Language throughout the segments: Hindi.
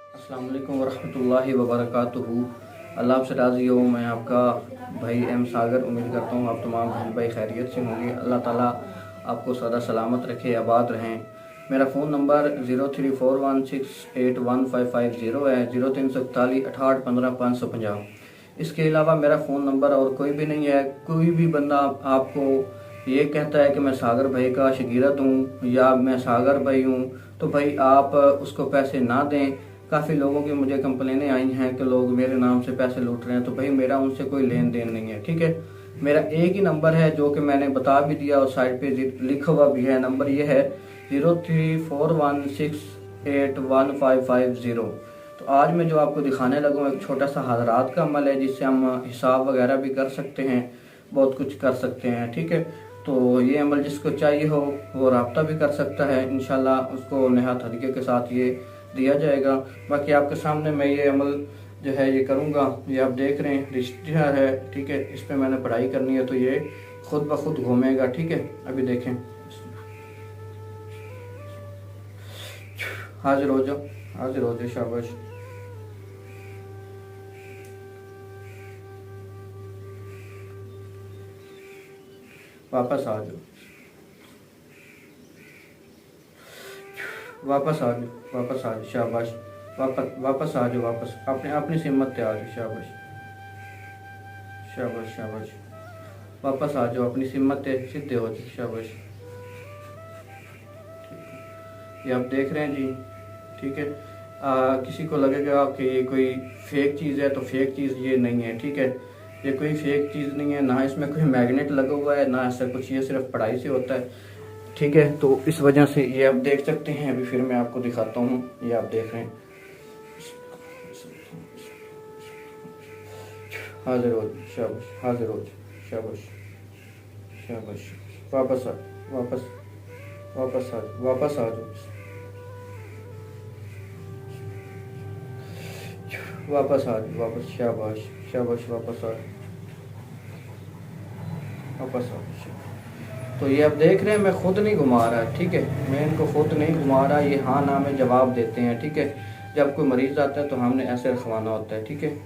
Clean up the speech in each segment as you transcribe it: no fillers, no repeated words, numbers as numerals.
अस्सलाम वालेकुम वरहमतुल्लाहि वबरकातुहू। अल्लाह आपसे राज़ी हो। मैं आपका भाई एम सागर उम्मीद करता हूँ आप तमाम बहन भाई खैरियत से होंगे। अल्लाह ताला आपको सदा सलामत रखे, आबाद रहें। मेरा फ़ोन नंबर 0341681550 है, 0341681550। इसके अलावा मेरा फ़ोन नंबर और कोई भी नहीं है। कोई भी बंदा आपको ये कहता है कि मैं सागर भाई का शागिर्द हूँ या मैं सागर भाई हूँ, तो भाई आप उसको पैसे ना दें। काफ़ी लोगों की मुझे कंप्लेनें आई हैं कि लोग मेरे नाम से पैसे लूट रहे हैं, तो भाई मेरा उनसे कोई लेन देन नहीं है, ठीक है। मेरा एक ही नंबर है जो कि मैंने बता भी दिया और साइड पे लिखा हुआ भी है। नंबर ये है 0341681550। तो आज मैं जो आपको दिखाने लगा हूँ एक छोटा सा हज़रात का अमल है, जिससे हम हिसाब वगैरह भी कर सकते हैं, बहुत कुछ कर सकते हैं, ठीक है। तो ये अमल जिसको चाहिए हो वो रब्ता भी कर सकता है, इंशाल्लाह उसको नहायत हल्के के साथ ये दिया जाएगा। बाकी आपके सामने मैं ये अमल जो है ये करूँगा। ये आप देख रहे हैं रिश्ता है, ठीक है। इस पर मैंने पढ़ाई करनी है तो ये खुद ब खुद घूमेगा, ठीक है। अभी देखें, हाजिर हो जाओ, हाजिर हो जाओ, शाबाश। वापस आ जाओ, वापस आ जाओ, वापस आ जाओ, शाबाश। वापस आ जाओ, वापस अपने अपनी हिम्मत पे आ जाओ, शाबाश शाबाश शाबाश। वापस आ जाओ, अपनी हिम्मत पे सीधे हो जाओ, शाबाश। ये आप देख रहे हैं जी, ठीक है। किसी को लगेगा कि ये कोई फेक चीज़ है, तो फेक चीज़ ये नहीं है, ठीक है। ये कोई फेक चीज़ नहीं है, ना इसमें कोई मैग्नेट लगा हुआ है, ना ऐसा कुछ। ये सिर्फ पढ़ाई से होता है, ठीक है। तो इस वजह से ये आप देख सकते हैं। अभी फिर मैं आपको दिखाता हूँ। ये आप देख रहे हैं, हाजिर हो, शाबाश, हाजिर हो, शाबाश शाबाश। वापस आ, वापस वापस आ, वापस आ जाओ, वापस आ जाओ, वापस, शाबाश शाबाश। वापस आ, वापस आ। तो ये आप देख रहे हैं मैं खुद नहीं घुमा रहा, ठीक है। मैं इनको खुद नहीं घुमा रहा, ये हाँ ना में जवाब देते हैं, ठीक है। जब कोई मरीज़ आता है तो हमने ऐसे रखवाना होता है, ठीक है।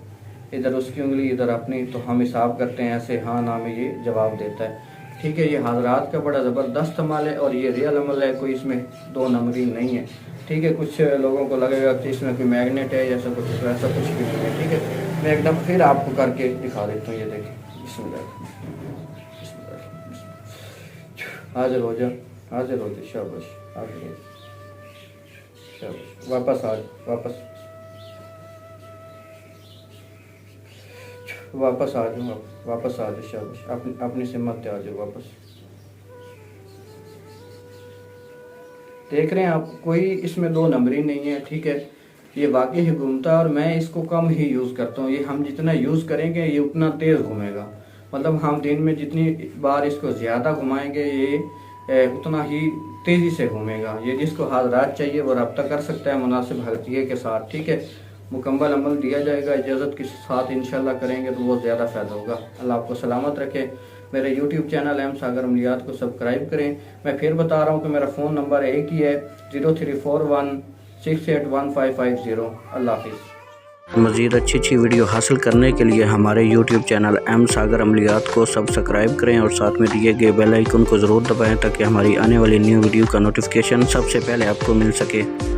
इधर उसकी उंगली इधर अपनी, तो हम हिसाब करते हैं ऐसे, हाँ ना में ये जवाब देता है, ठीक है। ये हज़रात का बड़ा ज़बरदस्त अमल है और ये रियल अमल है, कोई इसमें दो नंबरी नहीं है, ठीक है। कुछ लोगों को लगेगा कि इसमें कोई मैग्नेट है जैसा कुछ, ऐसा कुछ भी नहीं है, ठीक है। मैं एकदम फिर आपको करके दिखा देता हूँ। ये देखें, बिस्मिल्लाह, हाजिर हो जा, हाजिर हो जा, शाबाश, हाजिर हो जा, शाबाश। वापस आ, वापस वापस आ जाओ, वापस आ जाओ, शाबाश। अपनी अपनी हिम्मत पे आ जाओ, वापस। देख रहे हैं आप, कोई इसमें दो नंबरी नहीं है, ठीक है। ये वाकई ही घूमता है और मैं इसको कम ही यूज़ करता हूँ। ये हम जितना यूज़ करेंगे ये उतना तेज़ घूमेगा। मतलब हम दिन में जितनी बार इसको ज़्यादा घुमाएंगे ये उतना ही तेज़ी से घूमेगा। ये जिसको हाज़रात चाहिए वो रब्ता कर सकता है मुनासिब हल्के के साथ, ठीक है। मुकम्मल अमल दिया जाएगा, इजाज़त के साथ इंशाल्लाह करेंगे तो बहुत ज़्यादा फ़ायदा होगा। अल्लाह आपको सलामत रखे। मेरे यूट्यूब चैनल एम सागर अमलियात को सब्सक्राइब करें। मैं फिर बता रहा हूँ कि मेरा फ़ोन नंबर एक ही है, 0341681550। अल्लाह हाफिज़। मज़ीद अच्छी वीडियो हासिल करने के लिए हमारे YouTube चैनल एम सागर अमलियात को सब्सक्राइब करें और साथ में दिए गए बेल आइकन को ज़रूर दबाएं ताकि हमारी आने वाली न्यू वीडियो का नोटिफिकेशन सबसे पहले आपको मिल सके।